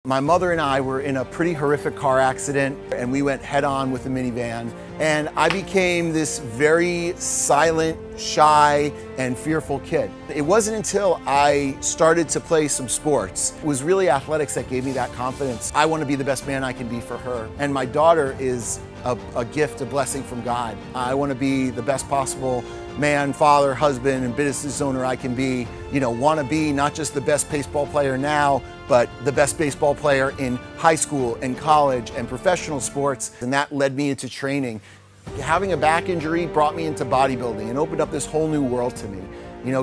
My mother and I were in a pretty horrific car accident, and we went head-on with the minivan, and I became this very silent, shy, and fearful kid. It wasn't until I started to play some sports, it was really athletics that gave me that confidence. I want to be the best man I can be for her, and my daughter is a gift, a blessing from God. I want to be the best possible man, father, husband, and business owner I can be. Want to be not just the best baseball player now, but the best baseball player in high school and college and professional sports. And that led me into training. Having a back injury brought me into bodybuilding and opened up this whole new world to me.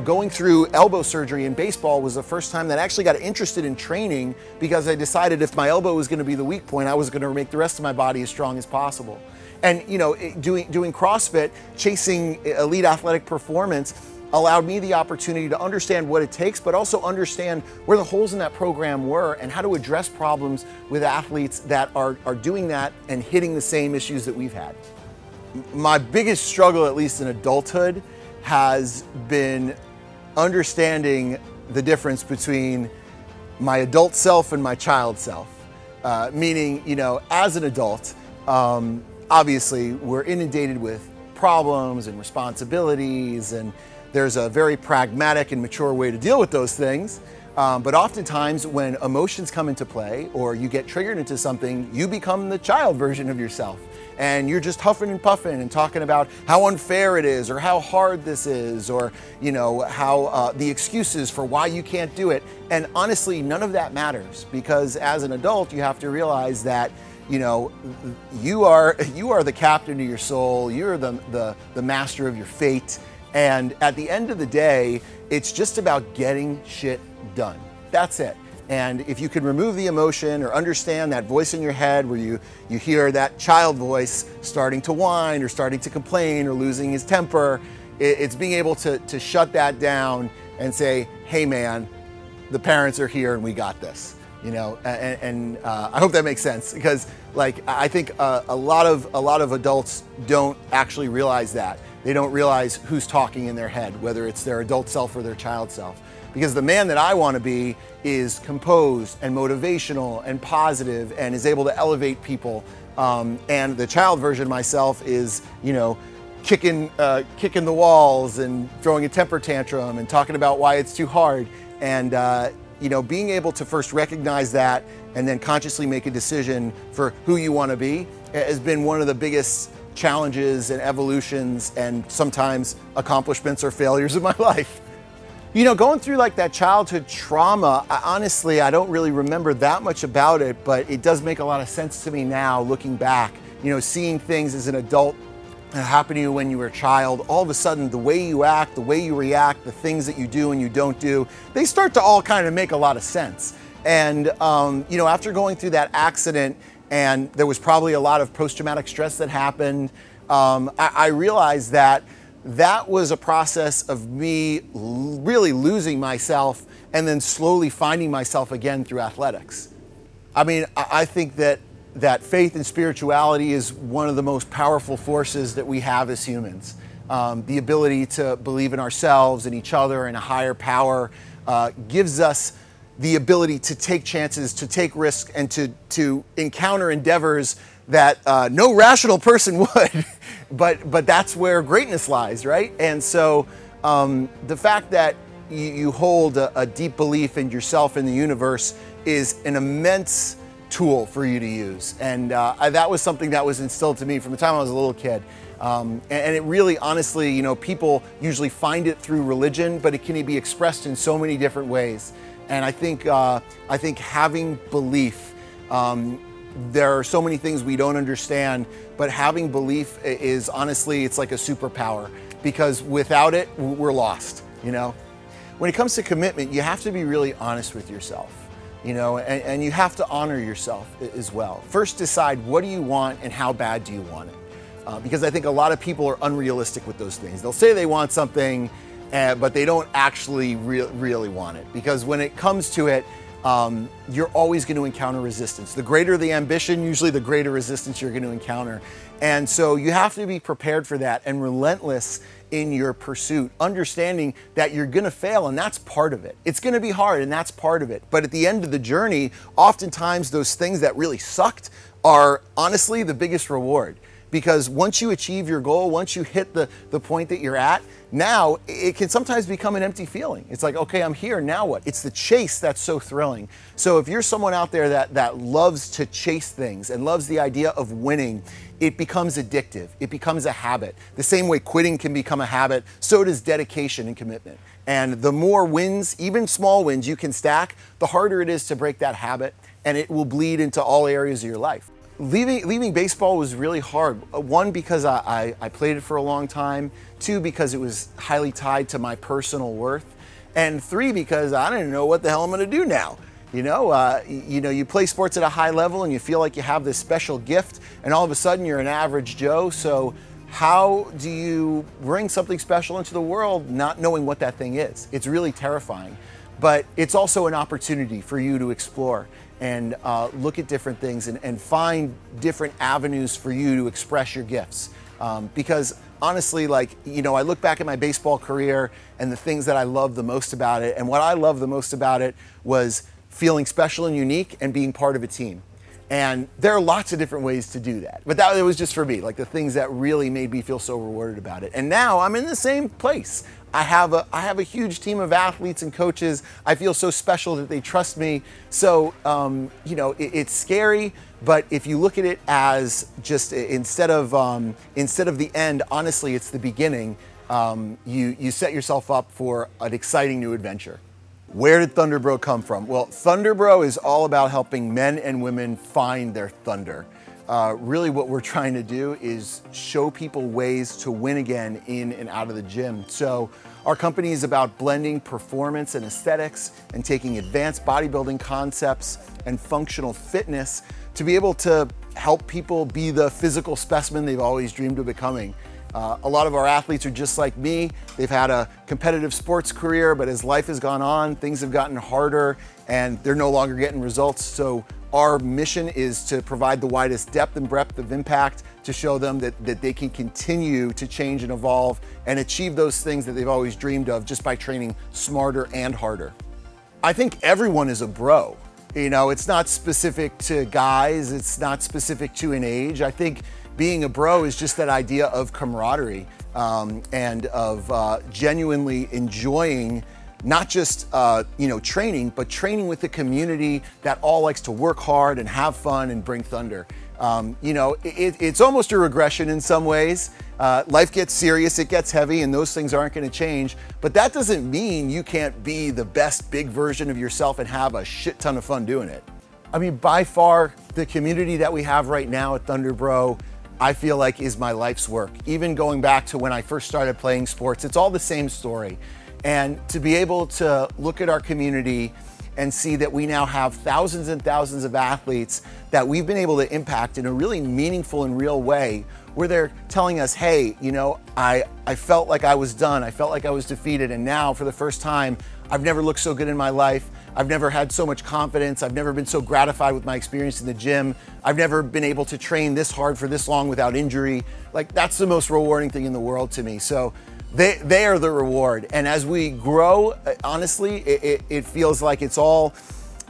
Going through elbow surgery in baseball was the first time that I actually got interested in training, because I decided if my elbow was going to be the weak point, I was going to make the rest of my body as strong as possible. And doing CrossFit, chasing elite athletic performance, allowed me the opportunity to understand what it takes, but also understand where the holes in that program were and how to address problems with athletes that are doing that and hitting the same issues that we've had. My biggest struggle, at least in adulthood, has been understanding the difference between my adult self and my child self. Meaning, as an adult, obviously we're inundated with problems and responsibilities, and there's a very pragmatic and mature way to deal with those things. But oftentimes when emotions come into play or you get triggered into something, you become the child version of yourself. And you're just huffing and puffing and talking about how unfair it is, or how hard this is, or how the excuses for why you can't do it. And honestly, none of that matters, because as an adult, you have to realize that you are the captain of your soul. You're the master of your fate. And at the end of the day, it's just about getting shit done. That's it. And if you can remove the emotion or understand that voice in your head where you hear that child voice starting to whine or starting to complain or losing his temper, it's being able to shut that down and say, hey man, the parents are here and we got this. I hope that makes sense, because I think a lot of adults don't actually realize that. They don't realize who's talking in their head, whether it's their adult self or their child self. Because the man that I want to be is composed and motivational and positive and is able to elevate people. And the child version of myself is, kicking the walls and throwing a temper tantrum and talking about why it's too hard. And being able to first recognize that and then consciously make a decision for who you want to be has been one of the biggest challenges and evolutions and sometimes accomplishments or failures of my life. Going through that childhood trauma, honestly, I don't really remember that much about it, but it does make a lot of sense to me now, looking back. Seeing things as an adult that happened to you when you were a child, all of a sudden the way you act, the way you react, the things that you do and you don't do, they start to all kind of make a lot of sense. And after going through that accident, and there was probably a lot of post-traumatic stress that happened, I realized that was a process of me really losing myself and then slowly finding myself again through athletics. I think that faith and spirituality is one of the most powerful forces that we have as humans. The ability to believe in ourselves and each other and a higher power gives us the ability to take chances, to take risks, and to encounter endeavors that no rational person would. But that's where greatness lies, right? And so the fact that you hold a deep belief in yourself and the universe is an immense tool for you to use. And that was something that was instilled to me from the time I was a little kid. And it really, honestly, people usually find it through religion, but it can be expressed in so many different ways. And I think having belief, there are so many things we don't understand, but having belief is honestly, it's like a superpower, because without it, we're lost, When it comes to commitment, you have to be really honest with yourself, and you have to honor yourself as well. First decide, what do you want and how bad do you want it? Because I think a lot of people are unrealistic with those things. They'll say they want something, but they don't actually really want it. Because when it comes to it, you're always going to encounter resistance. The greater the ambition, usually the greater resistance you're going to encounter. And so you have to be prepared for that and relentless in your pursuit, understanding that you're going to fail, and that's part of it. It's going to be hard, and that's part of it. But at the end of the journey, oftentimes those things that really sucked are honestly the biggest reward. Because once you achieve your goal, once you hit the point that you're at, now it can sometimes become an empty feeling. It's like, okay, I'm here, now what? It's the chase that's so thrilling. So if you're someone out there that loves to chase things and loves the idea of winning, it becomes addictive. It becomes a habit. The same way quitting can become a habit, so does dedication and commitment. And the more wins, even small wins, you can stack, the harder it is to break that habit, and it will bleed into all areas of your life. Leaving baseball was really hard. One, because I played it for a long time. Two, because it was highly tied to my personal worth. And three, because I didn't know what the hell I'm gonna do now. You play sports at a high level and you feel like you have this special gift, and all of a sudden you're an average Joe. So how do you bring something special into the world not knowing what that thing is? It's really terrifying. But it's also an opportunity for you to explore and look at different things and find different avenues for you to express your gifts. Because honestly, I look back at my baseball career and the things that I love the most about it, and what I love the most about it was feeling special and unique and being part of a team. And there are lots of different ways to do that. But it was just for me, like the things that really made me feel so rewarded about it. And now I'm in the same place. I have a huge team of athletes and coaches. I feel so special that they trust me. So, it's scary, but if you look at it as just instead of the end, honestly, it's the beginning. You set yourself up for an exciting new adventure. Where did Thunderbro come from? Well, Thunderbro is all about helping men and women find their thunder. Really what we're trying to do is show people ways to win again in and out of the gym. So our company is about blending performance and aesthetics and taking advanced bodybuilding concepts and functional fitness to be able to help people be the physical specimen they've always dreamed of becoming. A lot of our athletes are just like me. They've had a competitive sports career, but as life has gone on, things have gotten harder and they're no longer getting results. So our mission is to provide the widest depth and breadth of impact to show them that they can continue to change and evolve and achieve those things that they've always dreamed of just by training smarter and harder. I think everyone is a bro. It's not specific to guys. It's not specific to an age. I think being a bro is just that idea of camaraderie and of genuinely enjoying not just training, but training with the community that all likes to work hard and have fun and bring thunder. It's almost a regression in some ways. Life gets serious, it gets heavy, and those things aren't going to change. But that doesn't mean you can't be the best big version of yourself and have a shit ton of fun doing it. I mean, by far, the community that we have right now at Thunderbro, I feel like is my life's work. Even going back to when I first started playing sports, it's all the same story. And to be able to look at our community and see that we now have thousands and thousands of athletes that we've been able to impact in a really meaningful and real way, where they're telling us, hey, I felt like I was done, I felt like I was defeated, and now for the first time, I've never looked so good in my life. I've never had so much confidence. I've never been so gratified with my experience in the gym. I've never been able to train this hard for this long without injury. Like, that's the most rewarding thing in the world to me. So they are the reward. And as we grow, honestly, it feels like it's all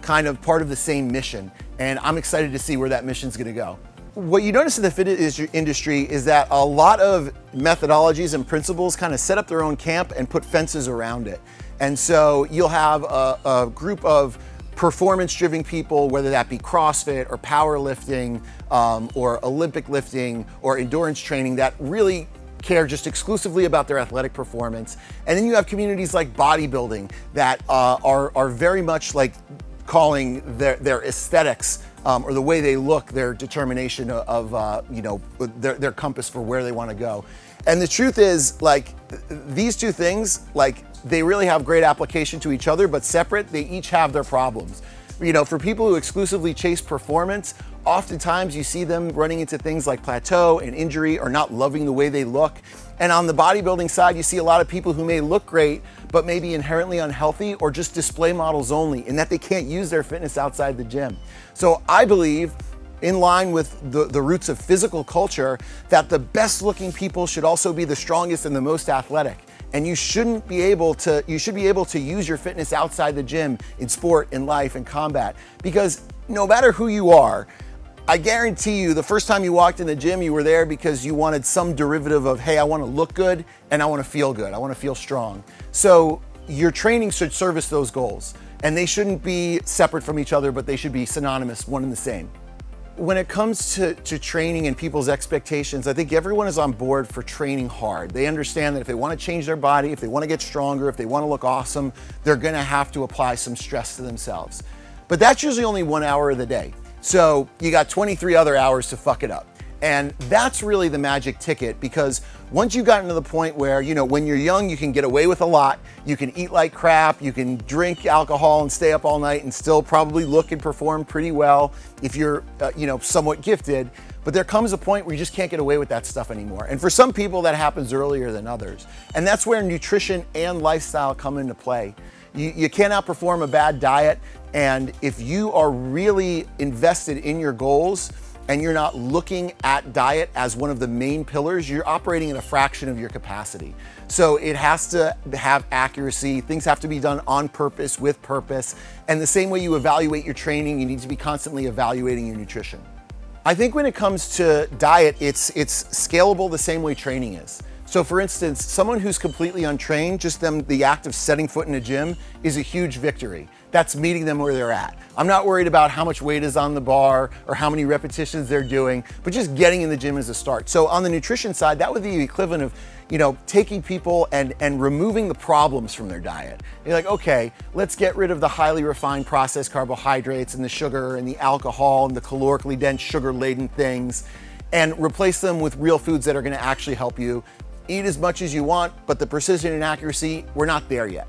kind of part of the same mission. And I'm excited to see where that mission's gonna go. What you notice in the fitness industry is that a lot of methodologies and principles kind of set up their own camp and put fences around it. And so you'll have a group of performance-driven people, whether that be CrossFit or powerlifting or Olympic lifting or endurance training, that really care just exclusively about their athletic performance. And then you have communities like bodybuilding that are very much like calling their aesthetics or the way they look, their determination of their compass for where they want to go. And the truth is, like, these two things, like, they really have great application to each other, but separate, they each have their problems. You know, for people who exclusively chase performance, oftentimes you see them running into things like plateau and injury or not loving the way they look. And on the bodybuilding side, you see a lot of people who may look great, but may be inherently unhealthy or just display models only, in that they can't use their fitness outside the gym. So I believe, in line with the roots of physical culture, that the best looking people should also be the strongest and the most athletic. And you should be able to use your fitness outside the gym, in sport, in life, in combat. Because no matter who you are, I guarantee you the first time you walked in the gym, you were there because you wanted some derivative of, hey, I want to look good and I want to feel good. I want to feel strong. So your training should service those goals, and they shouldn't be separate from each other, but they should be synonymous, one and the same. When it comes to training and people's expectations, I think everyone is on board for training hard. They understand that if they want to change their body, if they want to get stronger, if they want to look awesome, they're going to have to apply some stress to themselves. But that's usually only 1 hour of the day. So you got 23 other hours to fuck it up. And that's really the magic ticket, because once you've gotten to the point where, you know, when you're young, you can get away with a lot, you can eat like crap, you can drink alcohol and stay up all night and still probably look and perform pretty well if you're, you know, somewhat gifted. But there comes a point where you just can't get away with that stuff anymore. And for some people, that happens earlier than others. And that's where nutrition and lifestyle come into play. You can't outperform a bad diet. And if you are really invested in your goals, and you're not looking at diet as one of the main pillars, you're operating at a fraction of your capacity. So it has to have accuracy. Things have to be done on purpose, with purpose. And the same way you evaluate your training, you need to be constantly evaluating your nutrition. I think when it comes to diet, it's scalable the same way training is. So for instance, someone who's completely untrained, just the act of setting foot in a gym is a huge victory. That's meeting them where they're at. I'm not worried about how much weight is on the bar or how many repetitions they're doing, but just getting in the gym is a start. So on the nutrition side, that would be the equivalent of, you know, taking people and removing the problems from their diet. You're like, okay, let's get rid of the highly refined processed carbohydrates and the sugar and the alcohol and the calorically dense sugar-laden things, and replace them with real foods that are gonna actually help you. Eat as much as you want, but the precision and accuracy, we're not there yet.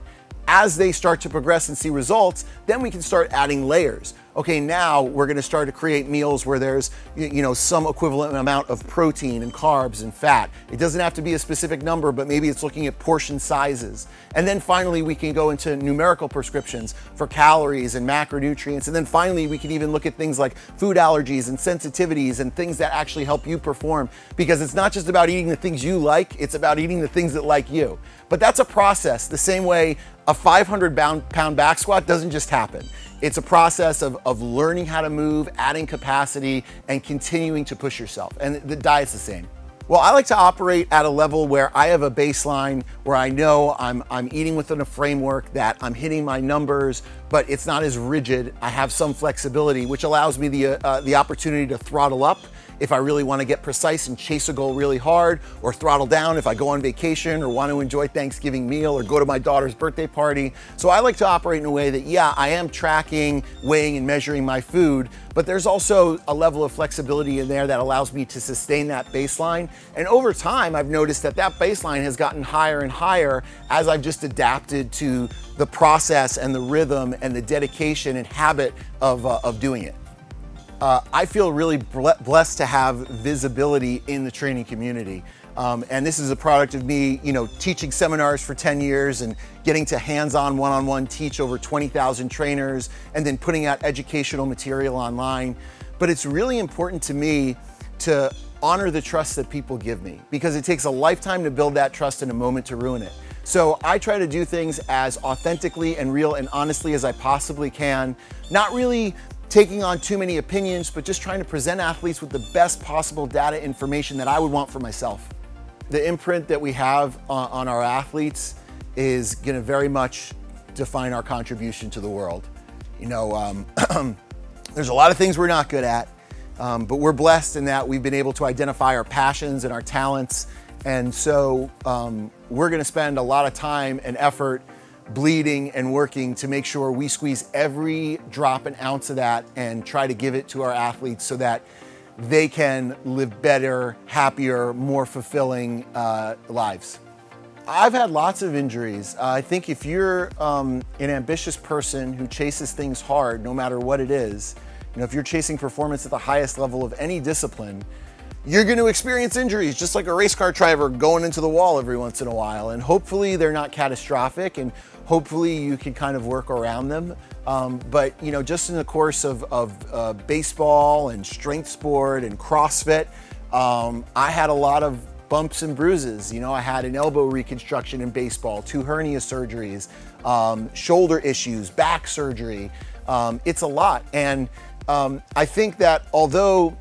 As they start to progress and see results, then we can start adding layers. Okay, now we're gonna start to create meals where there's, you know, some equivalent amount of protein and carbs and fat. It doesn't have to be a specific number, but maybe it's looking at portion sizes. And then finally, we can go into numerical prescriptions for calories and macronutrients. And then finally, we can even look at things like food allergies and sensitivities and things that actually help you perform. Because it's not just about eating the things you like, it's about eating the things that like you. But that's a process, the same way a 500-pound back squat doesn't just happen. It's a process of learning how to move, adding capacity, and continuing to push yourself. And the diet's the same. Well, I like to operate at a level where I have a baseline where I know I'm eating within a framework, that I'm hitting my numbers, but it's not as rigid. I have some flexibility, which allows me the opportunity to throttle up if I really want to get precise and chase a goal really hard, or throttle down if I go on vacation or want to enjoy Thanksgiving meal or go to my daughter's birthday party. So I like to operate in a way that, yeah, I am tracking, weighing, and measuring my food, but there's also a level of flexibility in there that allows me to sustain that baseline. And over time, I've noticed that that baseline has gotten higher and higher as I've just adapted to the process and the rhythm and the dedication and habit of doing it. I feel really blessed to have visibility in the training community. And this is a product of me, you know, teaching seminars for 10 years and getting to hands-on, one-on-one teach over 20,000 trainers, and then putting out educational material online. But it's really important to me to honor the trust that people give me, because it takes a lifetime to build that trust and a moment to ruin it. So I try to do things as authentically and real and honestly as I possibly can, not really taking on too many opinions, but just trying to present athletes with the best possible data information that I would want for myself. The imprint that we have on our athletes is gonna very much define our contribution to the world. You know, there's a lot of things we're not good at, but we're blessed in that we've been able to identify our passions and our talents. And so we're gonna spend a lot of time and effort bleeding and working to make sure we squeeze every drop and ounce of that and try to give it to our athletes so that they can live better, happier, more fulfilling lives. I've had lots of injuries. I think if you're an ambitious person who chases things hard, no matter what it is, if you're chasing performance at the highest level of any discipline, you're going to experience injuries, just like a race car driver going into the wall every once in a while. And hopefully they're not catastrophic, and hopefully you can kind of work around them. But just in the course of baseball and strength sport and CrossFit, I had a lot of bumps and bruises. I had an elbow reconstruction in baseball, 2 hernia surgeries, shoulder issues, back surgery. It's a lot. And I think that although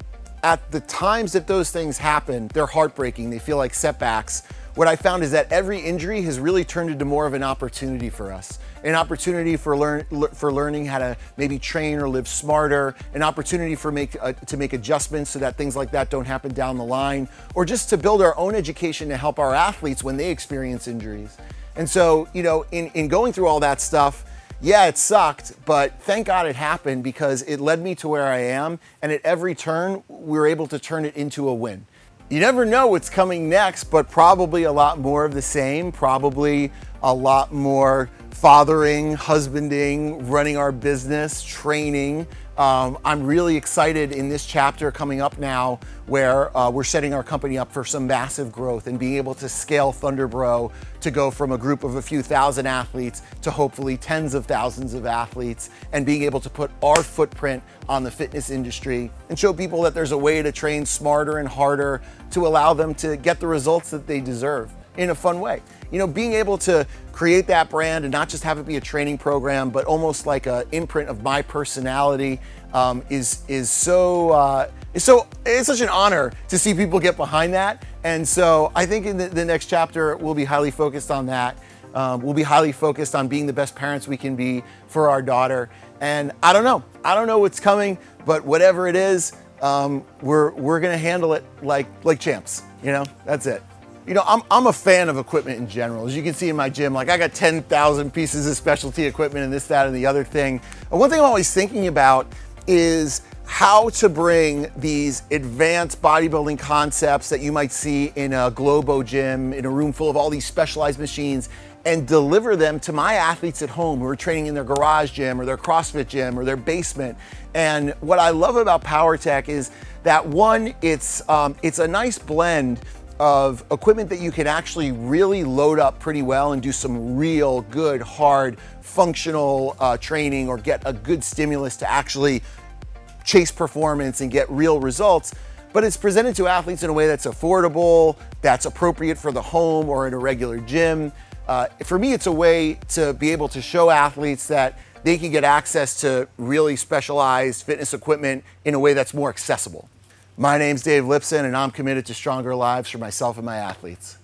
at the times that those things happen, they're heartbreaking, they feel like setbacks, what I found is that every injury has really turned into more of an opportunity for us. An opportunity for learning how to maybe train or live smarter, an opportunity to make adjustments so that things like that don't happen down the line, or just to build our own education to help our athletes when they experience injuries. And so, in going through all that stuff, yeah, it sucked, but thank God it happened, because it led me to where I am, and at every turn, we were able to turn it into a win. You never know what's coming next, but probably a lot more of the same, probably a lot more fathering, husbanding, running our business, training. I'm really excited in this chapter coming up now, where we're setting our company up for some massive growth and being able to scale Thunderbro to go from a group of a few thousand athletes to hopefully tens of thousands of athletes, and being able to put our footprint on the fitness industry and show people that there's a way to train smarter and harder to allow them to get the results that they deserve in a fun way. Being able to create that brand and not just have it be a training program, but almost like an imprint of my personality, is such an honor to see people get behind that. And so I think in the next chapter, we'll be highly focused on that. We'll be highly focused on being the best parents we can be for our daughter. And I don't know what's coming, but whatever it is, we're gonna handle it like champs. That's it. I'm a fan of equipment in general. As you can see in my gym, I got 10,000 pieces of specialty equipment and this, that, and the other thing. And one thing I'm always thinking about is how to bring these advanced bodybuilding concepts that you might see in a Globo gym, in a room full of all these specialized machines, and deliver them to my athletes at home who are training in their garage gym or their CrossFit gym or their basement. And what I love about PowerTech is that, one, it's a nice blend of equipment that you can actually really load up pretty well and do some real good, hard, functional training, or get a good stimulus to actually chase performance and get real results. But it's presented to athletes in a way that's affordable, that's appropriate for the home or in a regular gym. For me, it's a way to be able to show athletes that they can get access to really specialized fitness equipment in a way that's more accessible. My name's Dave Lipson, and I'm committed to stronger lives for myself and my athletes.